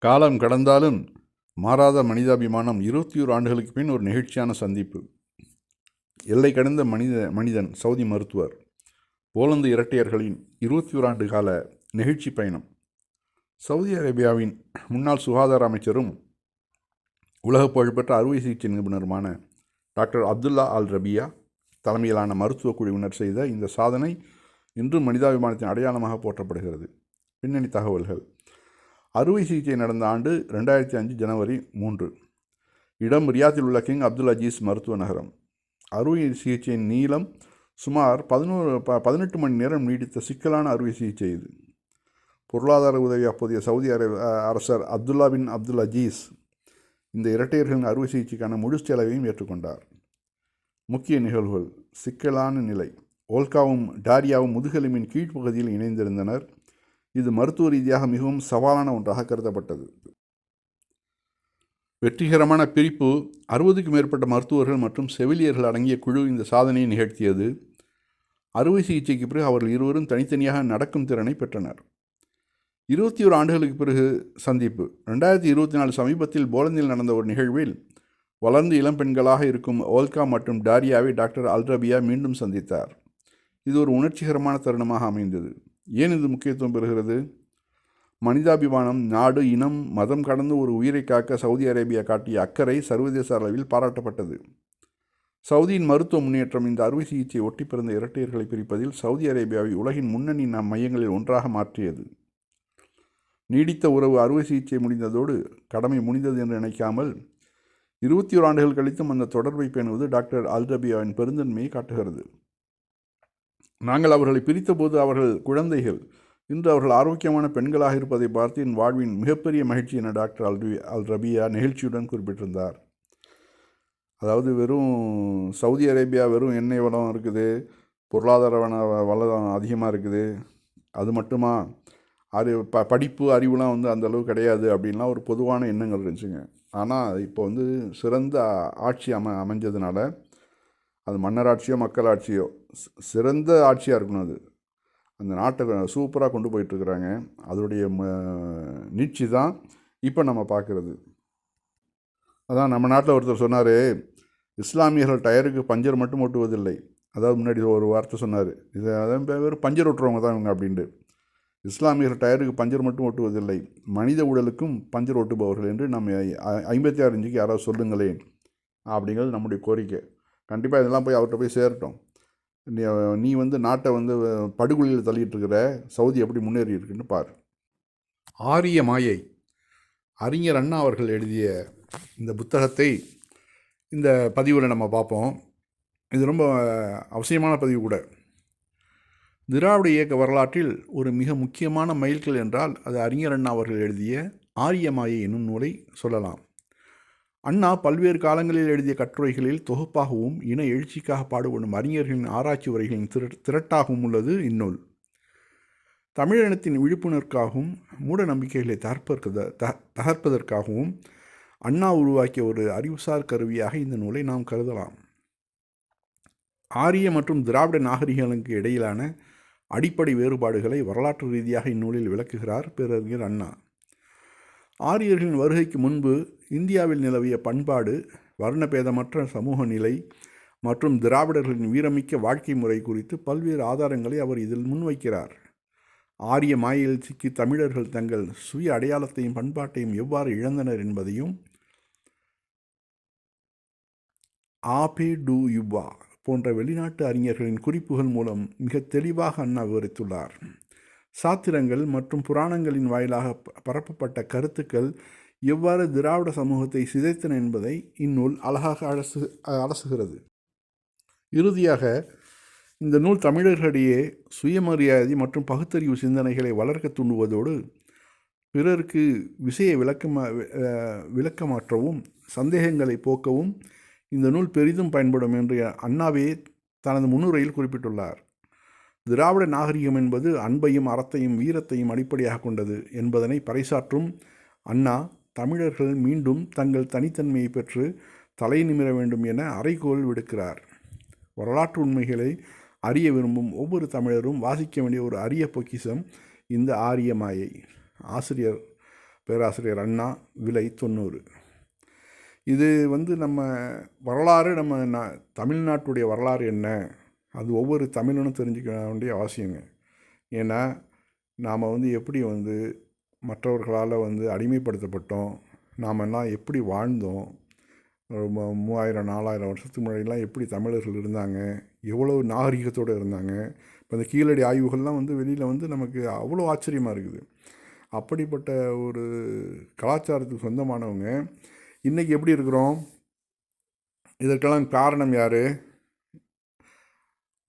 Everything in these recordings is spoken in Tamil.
காலம் கடந்தாலும் மாறாத மனிதாபிமானம். 21 ஆண்டுகளுக்கு பின் ஒரு நெகிழ்ச்சியான சந்திப்பு. எல்லை கடந்த மனிதன் சவுதி மருத்துவர். போலந்து இரட்டையர்களின் 21 ஆண்டு கால நெகிழ்ச்சி பயணம். சவுதி அரேபியாவின் முன்னாள் சுகாதார அமைச்சரும் உலக புகழ்பெற்ற அறுவை சிகிச்சை நிபுணருமான டாக்டர் அப்துல்லா அல் ரபியா தலைமையிலான மருத்துவ குழுவினர் செய்த இந்த சாதனை இன்றும் மனிதாபிமானத்தின் அடையாளமாக போற்றப்படுகிறது. பின்னணி தகவல்கள். அறுவை சிகிச்சை நடந்த ஆண்டு 2005 ஜனவரி 3. இடம் ரியாத்தில் உள்ள கிங் அப்துல் அஜீஸ் மருத்துவ நகரம். அறுவை சிகிச்சையின் நீளம் சுமார் 18 மணி நேரம் நீடித்த சிக்கலான அறுவை சிகிச்சை இது. பொருளாதார உதவி அப்போதைய சவுதி அரசர் அப்துல்லா பின் அப்துல் அஜீஸ் இந்த இரட்டையர்களின் அறுவை சிகிச்சைக்கான முழு செலவையும் ஏற்றுக்கொண்டார். முக்கிய நிகழ்வுகள். சிக்கலான நிலை. ஓல்காவும் டாரியாவும் முதுகெலும்பின் கீழ்ப்பகுதியில் இணைந்திருந்தனர். இது மருத்துவ ரீதியாக மிகவும் சவாலான ஒன்றாக கருதப்பட்டது. வெற்றிகரமான பிரிப்பு. 60க்கும் மேற்பட்ட மருத்துவர்கள் மற்றும் செவிலியர்கள் அடங்கிய குழு இந்த சாதனையை நிகழ்த்தியது. அறுவை சிகிச்சைக்கு பிறகு அவர்கள் இருவரும் தனித்தனியாக நடக்கும் திறனை பெற்றனர். 21 ஆண்டுகளுக்கு பிறகு சந்திப்பு. 2024 சமீபத்தில் போலந்தில் நடந்த ஒரு நிகழ்வில் வளர்ந்து இளம்பெண்களாக இருக்கும் ஓல்கா மற்றும் டாரியாவை டாக்டர் அல் ரபியா மீண்டும் சந்தித்தார். இது ஒரு உணர்ச்சிகரமான தருணமாக அமைந்தது. ஏன் இது முக்கியத்துவம் பெறுகிறது? மனிதாபிமானம், நாடு, இனம், மதம் கடந்து ஒரு உயிரை காக்க சவுதி அரேபியா காட்டிய அக்கறை சர்வதேச அளவில் பாராட்டப்பட்டது. சவுதியின் மருத்துவ முன்னேற்றம் இந்த அறுவை சிகிச்சை ஒட்டி பிறந்த இரட்டையர்களை பிரிப்பதில் சவுதி அரேபியாவை உலகின் முன்னணி மையங்களில் ஒன்றாக மாற்றியது. நீடித்த உறவு. அறுவை சிகிச்சை முடிந்ததோடு கடமை முடிந்தது என்று நினைக்காமல் 21 ஆண்டுகள் கழித்தும் அந்த தொடர்பை பேணுவது டாக்டர் அல் ரபியாவின் பெருந்தன்மையை காட்டுகிறது. நாங்கள் அவர்களை பிரித்தபோது அவர்கள் குழந்தைகள். இன்று அவர்கள் ஆரோக்கியமான பெண்களாக இருப்பதை பார்த்து என் வாழ்வின் மிகப்பெரிய மகிழ்ச்சி என டாக்டர் அல் ரபியா நெகிழ்ச்சியுடன் குறிப்பிட்டிருந்தார். அதாவது வெறும் சவுதி அரேபியா வெறும் எண்ணெய் வளம் இருக்குது, பொருளாதார வளம் அதிகமாக இருக்குது, அது மட்டுமா, படிப்பு அறிவுலாம் அந்த அளவு கிடையாது அப்படின்லாம் ஒரு பொதுவான எண்ணங்கள் இருந்துச்சுங்க. ஆனால் இப்போ சிறந்த ஆட்சி அமைஞ்சதுனால, அது மன்னராட்சியோ மக்களாட்சியோ சிறந்த ஆட்சியாக இருக்கணும். அது அந்த நாட்டை சூப்பராக கொண்டு போயிட்டுருக்குறாங்க. அதோடைய நீட்சி தான் இப்போ நம்ம பார்க்குறது. அதான் நம்ம நாட்டில் ஒருத்தர் சொன்னார், இஸ்லாமியர்கள் டயருக்கு பஞ்சர் மட்டும் ஓட்டுவதில்லை. அதாவது முன்னாடி ஒரு வார்த்தை சொன்னார், இது அதான் வெறும் பஞ்சர் ஓட்டுறவங்க தான் இவங்க அப்படின்ட்டு. இஸ்லாமியர்கள் டயருக்கு பஞ்சர் மட்டும் ஓட்டுவதில்லை, மனித உடலுக்கும் பஞ்சர் ஓட்டுபவர்கள் என்று நம்ம 56 இன்ச்சுக்கு யாராவது சொல்லுங்களேன் அப்படிங்கிறது நம்முடைய கோரிக்கை. கண்டிப்பாக இதெல்லாம் போய் அவர்கிட்ட போய் சேரட்டும். நீ நாட்டை படுகொலியில் தள்ளிட்டு இருக்கிற சவுதி எப்படி முன்னேறி இருக்குன்னு பார். ஆரிய மாயை. அறிஞர் அண்ணா அவர்கள் எழுதிய இந்த புத்தகத்தை இந்த பதிவில் நம்ம பார்ப்போம். இது ரொம்ப அவசியமான பதிவு கூட. திராவிட இயக்க வரலாற்றில் ஒரு மிக முக்கியமான மைல்கல் என்றால் அது அறிஞர் அண்ணா அவர்கள் எழுதிய ஆரிய மாயை என்னும் நூலை சொல்லலாம். அண்ணா பல்வேறு காலங்களில் எழுதிய கட்டுரைகளில் தொகுப்பாகவும் இன எழுச்சிக்காக பாடுபடும் அறிஞர்களின் ஆராய்ச்சி உரைகளின் திரட்டாகவும் உள்ளது இந்நூல். தமிழினத்தின் விழிப்புணர்வுக்காகவும் மூட நம்பிக்கைகளை தகர்ப்பதற்காகவும் அண்ணா உருவாக்கிய ஒரு அறிவுசார் கருவியாக இந்த நூலை நாம் கருதலாம். ஆரிய மற்றும் திராவிட நாகரிகங்களுக்கு இடையிலான அடிப்படை வேறுபாடுகளை வரலாற்று ரீதியாக இந்நூலில் விளக்குகிறார் பேரறிஞர் அண்ணா. ஆரியர்களின் வருகைக்கு முன்பு இந்தியாவில் நிலவிய பண்பாடு, வர்ணபேதமற்ற சமூக நிலை மற்றும் திராவிடர்களின் வீரமிக்க வாழ்க்கை முறை குறித்து பல்வேறு ஆதாரங்களை அவர் இதில் முன்வைக்கிறார். ஆரிய மாயையில் சிக்கி தமிழர்கள் தங்கள் சுய அடையாளத்தையும் பண்பாட்டையும் எவ்வாறு இழந்தனர் என்பதையும் ஆபே டு யுவா போன்ற வெளிநாட்டு அறிஞர்களின் குறிப்புகள் மூலம் மிக தெளிவாக அண்ணா விவரித்துள்ளார். சாத்திரங்கள் மற்றும் புராணங்களின் வாயிலாக பரப்பப்பட்ட கருத்துக்கள் எவ்வாறு திராவிட சமூகத்தை சிதைத்தன என்பதை இந்நூல் அழகாக அலசுகிறது. இறுதியாக இந்த நூல் தமிழர்களிடையே சுயமரியாதை மற்றும் பகுத்தறிவு சிந்தனைகளை வளர்க்க தூண்டுவதோடு பிறருக்கு விஷய விளக்கமாற்றவும் சந்தேகங்களை போக்கவும் இந்த நூல் பெரிதும் பயன்படும் என்று அண்ணாவே தனது முன்னுரையில் குறிப்பிட்டுள்ளார். திராவிட நாகரிகம் என்பது அன்பையும் அறத்தையும் வீரத்தையும் அடிப்படையாக கொண்டது என்பதனை பறைசாற்றும் அண்ணா தமிழர்கள் மீண்டும் தங்கள் தனித்தன்மையை பெற்று தலை நிமிர வேண்டும் என அறைகோல் விடுக்கிறார். வரலாற்று உண்மைகளை அறிய விரும்பும் ஒவ்வொரு தமிழரும் வாசிக்க வேண்டிய ஒரு அரிய பொக்கிஷம் இந்த ஆரிய மாயை. ஆசிரியர் பேராசிரியர் அண்ணா, விலை 90. இது நம்ம வரலாறு, தமிழ்நாட்டுடைய வரலாறு என்ன, அது ஒவ்வொரு தமிழனும் தெரிஞ்சுக்க வேண்டிய அவசியங்க. ஏன்னா நாம் எப்படி மற்றவர்களால் அடிமைப்படுத்தப்பட்டோம், நாமெல்லாம் எப்படி வாழ்ந்தோம், 3000 4000 வருஷத்துக்கு முன்னாடிலாம் எப்படி தமிழர்கள் இருந்தாங்க, எவ்வளோ நாகரிகத்தோடு இருந்தாங்க. இப்போ இந்த கீழடி ஆய்வுகள்லாம் வெளியில் நமக்கு அவ்வளோ ஆச்சரியமாக இருக்குது. அப்படிப்பட்ட ஒரு கலாச்சாரத்துக்கு சொந்தமானவங்க இன்றைக்கி எப்படி இருக்கிறோம்? இதற்கெல்லாம் காரணம் யார்?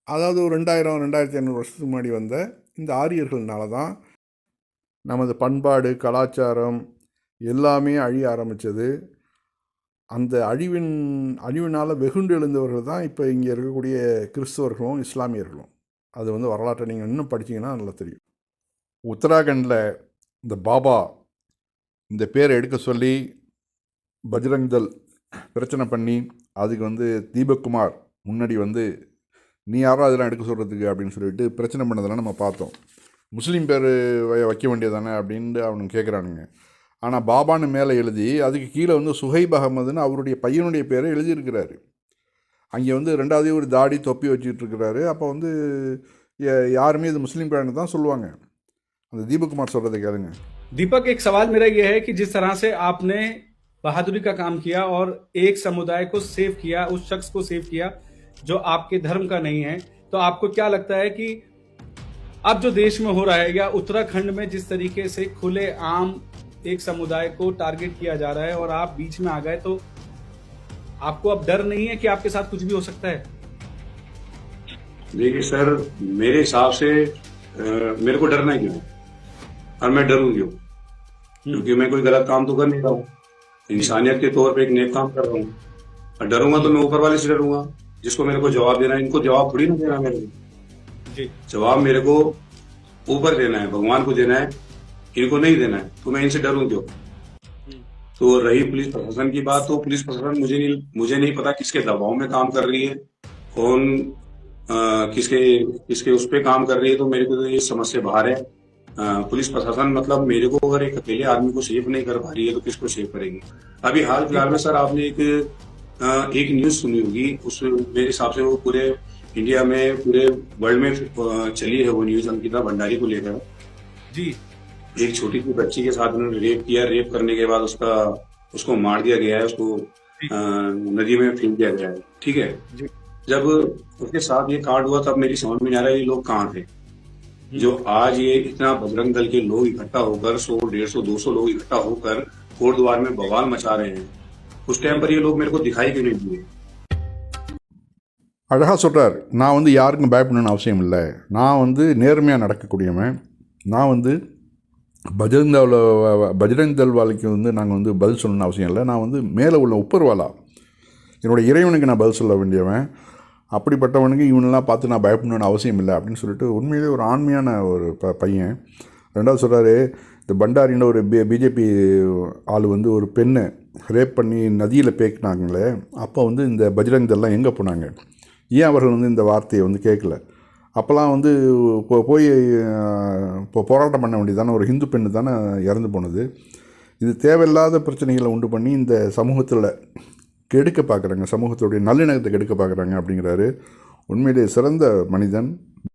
அதாவது ஒரு 2000 2500 வருஷத்துக்கு முன்னாடி வந்த இந்த ஆரியர்கள்னால தான் நமது பண்பாடு, கலாச்சாரம் எல்லாமே அழிய ஆரம்பித்தது. அந்த அழிவினால் வெகுண்டு எழுந்தவர்கள் தான் இப்போ இங்கே இருக்கக்கூடிய கிறிஸ்தவர்களும் இஸ்லாமியர்களும். அது வரலாற்றை நீங்கள் இன்னும் படித்தீங்கன்னா நல்லா தெரியும். உத்தராகண்டில் இந்த பாபா இந்த பேரை எடுக்க சொல்லி பஜ்ரங் தள் பிரச்சனை பண்ணி அதுக்கு தீபக்குமார் முன்னாடி நீ யாரோ அதெல்லாம் எடுக்க சொல்கிறதுக்கு அப்படின்னு சொல்லிட்டு பிரச்சனை பண்ணதெல்லாம் நம்ம பார்த்தோம். முஸ்லீம் பேர் வைக்க வேண்டியதானே அப்படின்ட்டு அவனுங்க கேட்குறானுங்க. ஆனால் பாபான்னு மேலே எழுதி அதுக்கு கீழே சுஹைப் அகமதுன்னு அவருடைய பையனுடைய பேரை எழுதியிருக்கிறாரு. அங்கே ரெண்டாவது ஒரு தாடி தொப்பி வச்சுக்கிட்டுருக்கிறாரு. அப்போ யாருமே இது முஸ்லீம் பேர்னு தான் சொல்லுவாங்க. அந்த தீபக்குமார் சொல்கிறத கேளுங்க. दीपक, एक सवाल मेरा यह है कि जिस तरह से आपने बहादुरी का काम किया और एक समुदाय को सेव किया, उस शख्स को सेव किया जो आपके धर्म का नहीं है, तो आपको क्या लगता है कि अब जो देश में हो रहा है या उत्तराखंड में जिस तरीके से खुले आम एक समुदाय को टारगेट किया जा रहा है और आप बीच में आ गए, तो आपको अब डर नहीं है कि आपके साथ कुछ भी हो सकता है? देखिए सर, मेरे हिसाब से मेरे को डरना क्यों और मैं डरूं क्यों? क्योंकि मैं कोई गलत काम तो कर नहीं रहा हूँ, इंसानियत के तौर पे एक नेक काम कर रहा हूँ। और डरूंगा तो मैं ऊपर वाले से डरूंगा, जिसको मेरे को जवाब देना है। इनको जवाब थोड़ी ना देना मेरे को जी, जवाब मेरे को ऊपर देना है, भगवान को देना है, इनको नहीं देना है। तो मैं इनसे डरूं क्यों? तो रही पुलिस प्रशासन की बात, तो पुलिस प्रशासन मुझे नहीं पता किसके दबाव में काम कर रही है, कौन किसके उस पर काम कर रही है। तो मेरे को तो ये समझ से बाहर है। पुलिस प्रशासन मतलब मेरे को अगर एक अकेले आदमी को सेफ नहीं कर पा रही है तो किसको सेफ करेगी? अभी हाल फिलहाल में सर आपने एक न्यूज सुनी होगी, उस मेरे हिसाब से वो पूरे इंडिया में, पूरे वर्ल्ड में चली है वो न्यूज, अंकिता भंडारी को लेकर जी। एक छोटी सी बच्ची के साथ उन्होंने रेप किया, रेप करने के बाद उसको मार दिया गया है, उसको नदी में फेंक दिया गया है, ठीक है। जब उसके साथ ये कांड हुआ तब मेरी समझ में नहीं आ रहा है ये लोग कहाँ थे जो आज ये इतना बजरंग दल के लोग इकट्ठा होकर 100 150 200 लोग इकट्ठा होकर कोर्ट द्वार में बवाल मचा रहे हैं। उस टाइम पर ये लोग मेरे को दिखाई क्यों नहीं दिए? அழகாக சொல்கிறார். நான் யாருக்கும் பயப்படணும்னு அவசியம் இல்லை, நான் நேர்மையாக நடக்கக்கூடியவன், நான் பஜ்ரங் தள் வாலிக்கு நாங்கள் பதில் சொல்லணும்னு அவசியம் இல்லை, நான் மேலே உள்ள உப்பர்வாலா, என்னோடய இறைவனுக்கு நான் பதில் சொல்ல வேண்டியவன், அப்படிப்பட்டவனுக்கு இவனெல்லாம் பார்த்து நான் பயப்படணும்னு அவசியம் இல்லை அப்படின்னு சொல்லிட்டு உண்மையிலே ஒரு ஆண்மையான ஒரு பையன். ரெண்டாவது சொல்கிறாரு, இந்த பண்டாரின்னு ஒரு பிஜேபி ஆள் ஒரு பெண்ணை ரேப் பண்ணி நதியில் பேக்கினாங்களே, அப்போ இந்த பஜ்ரங் தள்லாம் எங்கே போனாங்க, ஏன் அவர்கள் இந்த வார்த்தையை கேட்கல? அப்போல்லாம் போய் இப்போ போராட்டம் பண்ண வேண்டியதானே, ஒரு ஹிந்து பெண்ணு தானே இறந்து போனது. இது தேவையில்லாத பிரச்சனைகளை உண்டு பண்ணி இந்த சமூகத்தில் கெடுக்க பார்க்குறாங்க, சமூகத்துடைய நல்லிணக்கத்தை கெடுக்க பார்க்குறாங்க அப்படிங்கிறாரு. உண்மையிலே சிறந்த மனிதன்.